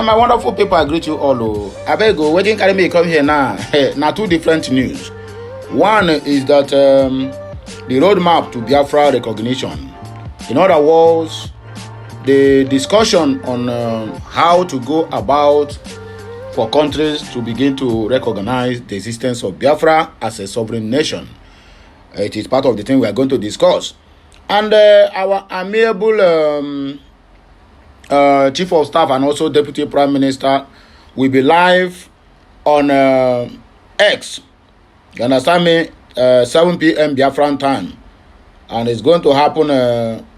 My wonderful people, I greet you all. I beg you, waiting carry me come here now. Now two different news. One is that the roadmap to Biafra recognition. In other words, the discussion on how to go about for countries to begin to recognize the existence of Biafra as a sovereign nation. It is part of the thing we are going to discuss. And our amiable Chief of Staff and also Deputy Prime Minister will be live on X. You understand me? 7 p.m. Biafran time. And it's going to happen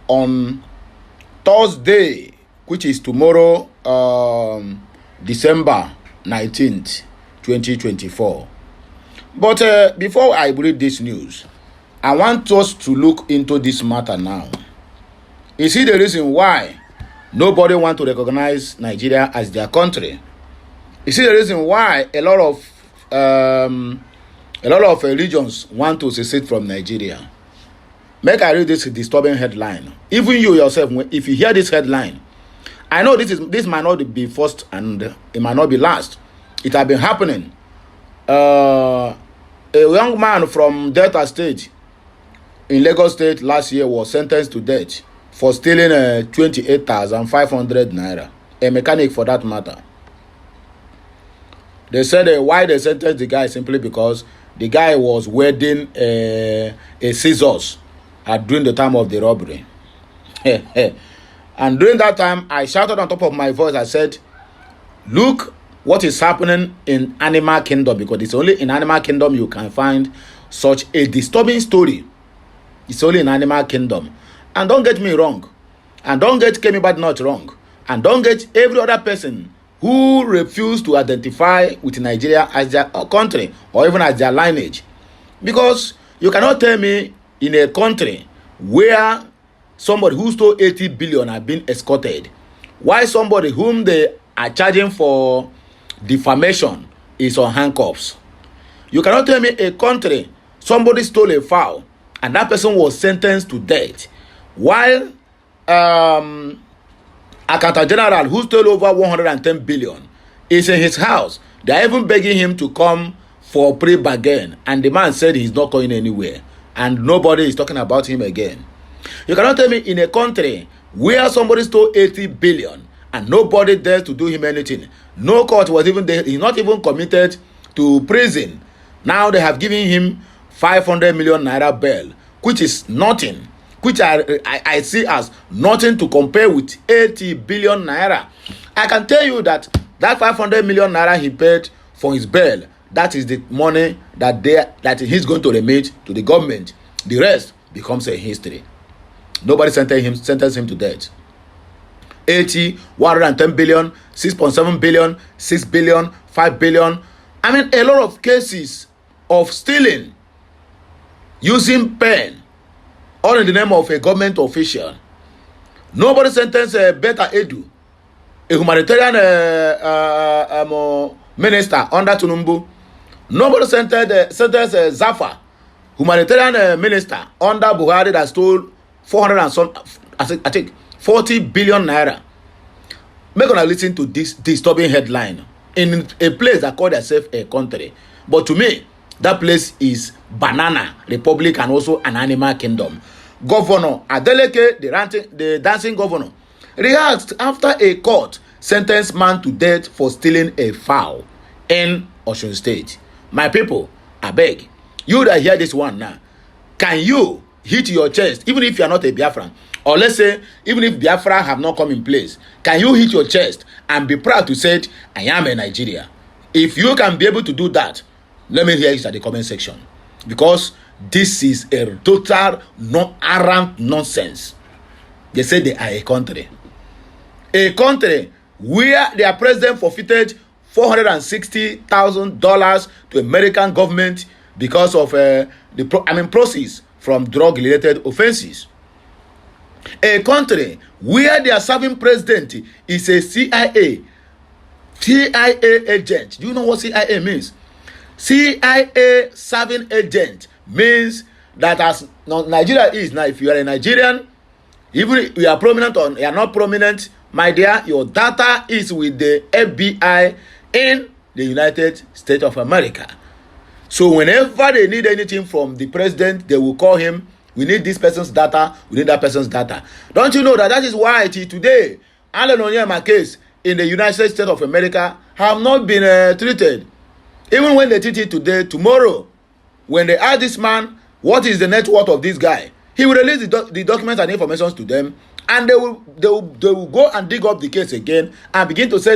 on Thursday, which is tomorrow, December 19th, 2024. But before I read this news, I want us to look into this matter now. You see the reason why nobody wants to recognize Nigeria as their country. You see the reason why a lot of religions want to secede from Nigeria. Make I read this disturbing headline. Even you yourself, if you hear this headline, I know this might not be first and it might not be last. It has been happening. A young man from Delta State in Lagos State last year was sentenced to death for stealing 28,500 naira. A mechanic for that matter. They said why they sentenced the guy simply because the guy was wielding a scissors during the time of the robbery. And during that time, I shouted on top of my voice. I said, look what is happening in animal kingdom, because it's only in animal kingdom you can find such a disturbing story. It's only in animal kingdom. And don't get me wrong. And don't get Kemi Badnot wrong. And don't get every other person who refuse to identify with Nigeria as their country or even as their lineage. Because you cannot tell me in a country where somebody who stole 80 billion have been escorted, why somebody whom they are charging for defamation is on handcuffs. You cannot tell me a country somebody stole a fowl and that person was sentenced to death, while Accountant General who stole over 110 billion is in his house. They are even begging him to come for pre-bargain, and the man said he's not going anywhere, and nobody is talking about him again. You cannot tell me in a country where somebody stole 80 billion and nobody dares to do him anything. No court was even there. He's not even committed to prison. Now they have given him 500 million naira bail, which is nothing, which I see as nothing to compare with 80 billion naira. I can tell you that 500 million naira he paid for his bail, that is the money that he's going to remit to the government. The rest becomes a history. Nobody sentenced him to death. 80, 110 billion, 6.7 billion, 6 billion, 5 billion. I mean, a lot of cases of stealing using pen, all in the name of a government official. Nobody sentenced Beta Edu, a humanitarian minister under Tunumbu. Nobody sentenced Zafa, humanitarian minister under Buhari, that stole 400 and some, I think 40 billion naira. Make una listen to this disturbing headline in a place that call itself a country. But to me, that place is Banana Republic and also an animal kingdom. Governor Adeleke, the dancing governor, reacts after a court sentenced man to death for stealing a fowl in Osun State. My people, I beg, you that hear this one now, can you hit your chest, even if you are not a Biafran, or let's say, even if Biafra have not come in place, can you hit your chest and be proud to say, I am a Nigeria? If you can be able to do that, let me hear it at the comment section. Because this is a total arrant nonsense. They say they are a country. A country where their president forfeited $460,000 to American government because of proceeds from drug-related offenses. A country where their serving president is a CIA agent. Do you know what CIA means? CIA serving agent means that as Nigeria is now, if you are a Nigerian, even if you are prominent or you are not prominent, My dear, your data is with the FBI in the United States of America. So whenever they need anything from the president, they will call him. We need this person's data. We need that person's data. Don't you know that that is why today, Alan Onyema case in the United States of America have not been treated. Even when they treat it today, tomorrow, when they ask this man, what is the net worth of this guy? He will release the documents and information to them, and they will go and dig up the case again and begin to say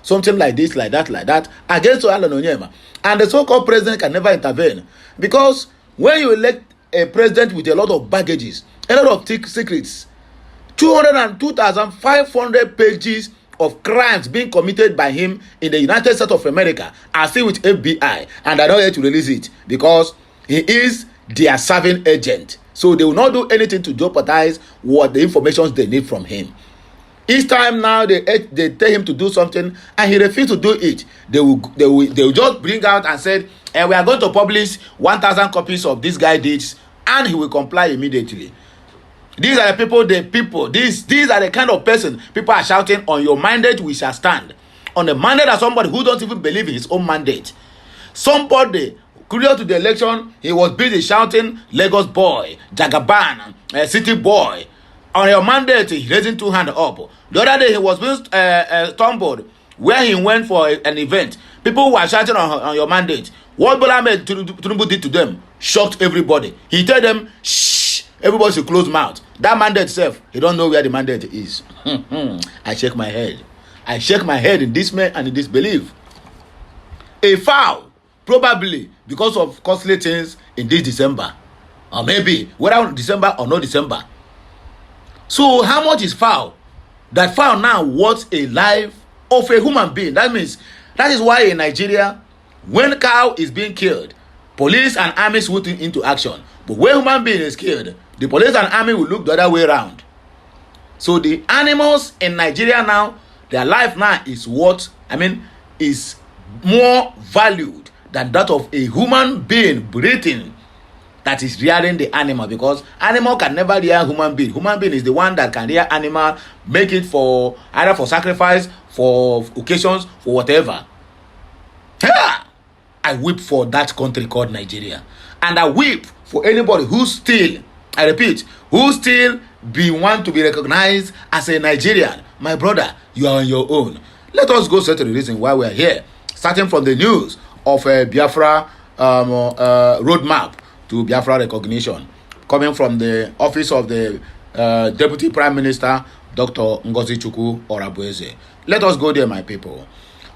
something like this, like that, against Alan Onyema. And the so-called president can never intervene. Because when you elect a president with a lot of baggages, a lot of secrets, 202,500 pages of crimes being committed by him in the United States of America are still with FBI, and they don't yet to release it because he is their serving agent. So they will not do anything to jeopardize what the information they need from him. Each time now they tell him to do something and he refuses to do it, they will just bring out and say, we are going to publish 1,000 copies of this guy deeds, and he will comply immediately. These are the people, these are the kind of person people are shouting, on your mandate we shall stand. On the mandate of somebody who don't even believe in his own mandate. Somebody, prior to the election, he was busy shouting, Lagos boy, Jagaban, city boy. On your mandate, he raising two hands up. The other day, he was being stumbled where he went for an event. People were shouting on your mandate. What Bola Ahmed Tinubu did to them shocked everybody. He told them, shh, everybody should close mouth. That mandate itself, he don't know where the mandate is. I shake my head. I shake my head in dismay and in disbelief. A foul, probably because of costly things in this December. Or maybe, whether December or no December. So how much is foul? That foul now worth a life of a human being. That means, that is why in Nigeria, when cow is being killed, police and army swooting into action. But when human being is killed, the police and army will look the other way around. So the animals in Nigeria now, their life now is is more valued than that of a human being breathing that is rearing the animal, because animal can never rear human being. Human being is the one that can rear animal, make it for either for sacrifice, for occasions, for whatever. I weep for that country called Nigeria, and I weep for anybody who still, I repeat, who still want to be recognized as a Nigerian. My brother, you are on your own. Let us go straight to the reason why we are here, starting from the news of Biafra roadmap to Biafra recognition, coming from the office of the Deputy Prime Minister, Dr. Ngozi Chukwu-Orabueze. Let us go there, my people.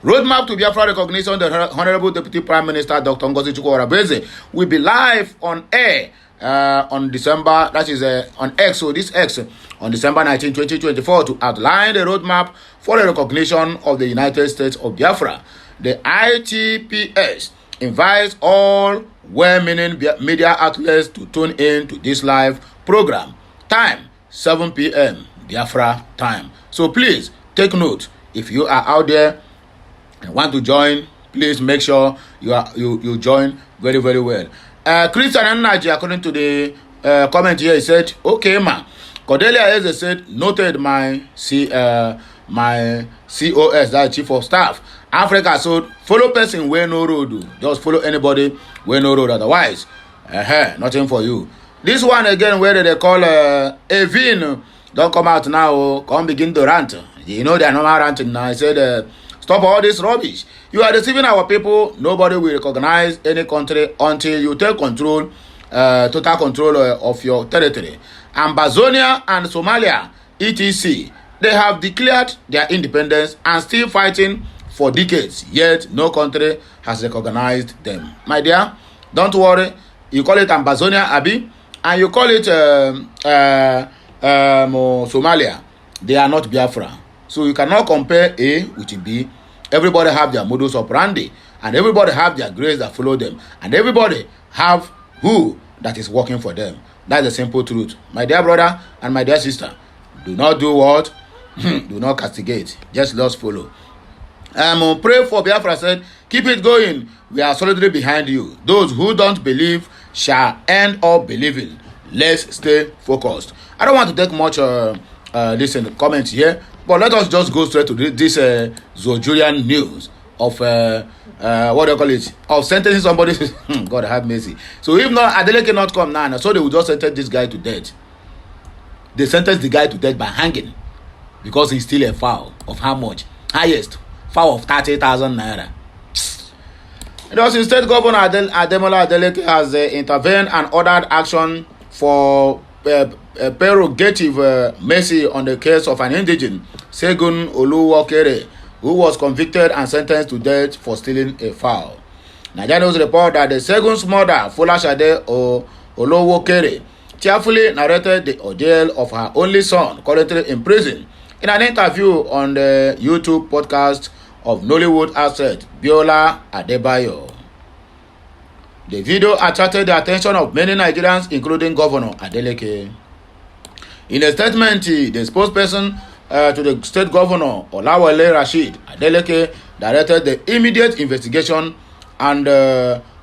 Roadmap to Biafra recognition, the Honorable Deputy Prime Minister, Dr. Ngozi Chukwu-Orabueze, will be live on air on December, that is on X, so this X, on December 19, 2024, to outline the roadmap for the recognition of the United States of Biafra. The ITPS invites all well-meaning media outlets to tune in to this live program. Time, 7 p.m. Biafra time. So please, take note. If you are out there and want to join, please make sure you join very, very well. Christian Naji, according to the comment here, he said, okay, ma. Cordelia Eze said, noted my COS, that Chief of Staff. Africa, so follow person where no road. Just follow anybody where no road. Otherwise, nothing for you. This one again, where they call Evin, don't come out now. Come begin to rant. You know they are not ranting now. I said, stop all this rubbish. You are deceiving our people. Nobody will recognize any country until you take control, total control of your territory. Ambazonia and Somalia, etc., they have declared their independence and still fighting for decades, yet no country has recognized them. My dear, don't worry. You call it Ambazonia, Abi, and you call it Somalia. They are not Biafra. So you cannot compare A with B. Everybody have their modus operandi, and everybody have their grace that follow them, and everybody have who that is working for them. That's the simple truth. My dear brother and my dear sister, do not do what? Do not castigate. Just follow. Pray for Biafra said, keep it going. We are solidly behind you. Those who don't believe shall end up believing. Let's stay focused. I don't want to take much comments here. But let us just go straight to this Nigerian news of what do you call it? Of sentencing somebody. God have mercy. So if not, Adeleke not come now, so they will just sentence this guy to death. They sentence the guy to death by hanging because he's still a foul of how much? Highest foul of 30,000 naira. The State Governor Ademola Adeleke has intervened and ordered action for prerogative mercy on the case of an indigent, Segun Oluwokere, who was convicted and sentenced to death for stealing a fowl. Nigerian news report that the Segun's mother, Folashade Oluwokere, tearfully narrated the ordeal of her only son, currently in prison, in an interview on the YouTube podcast of Nollywood asset Biola Adebayo. The video attracted the attention of many Nigerians, including Governor Adeleke. In a statement, the spokesperson to the state governor, Olawale Rashid Adeleke, directed the immediate investigation and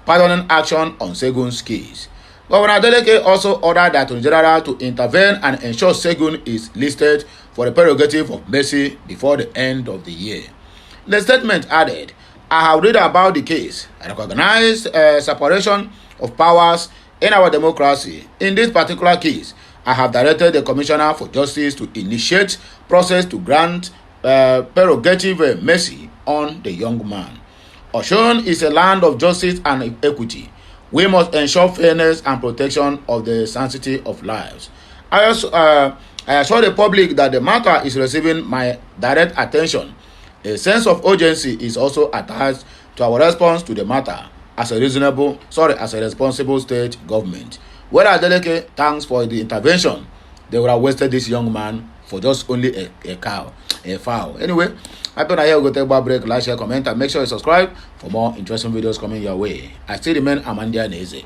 pardoning action on Segun's case. Governor Adeleke also ordered the Attorney General to intervene and ensure Segun is listed for the prerogative of mercy before the end of the year. The statement added, I have read about the case. I recognize separation of powers in our democracy. In this particular case, I have directed the Commissioner for Justice to initiate process to grant prerogative mercy on the young man. Osun is a land of justice and equity. We must ensure fairness and protection of the sanctity of lives. I assure the public that the matter is receiving my direct attention. A sense of urgency is also attached to our response to the matter as a responsible state government. Whether Adeleke thanks for the intervention, they would have wasted this young man for just only a fowl. Anyway, I thought I here will go take a break, like, share, comment, and make sure you subscribe for more interesting videos coming your way. I still remain Amandia Neze.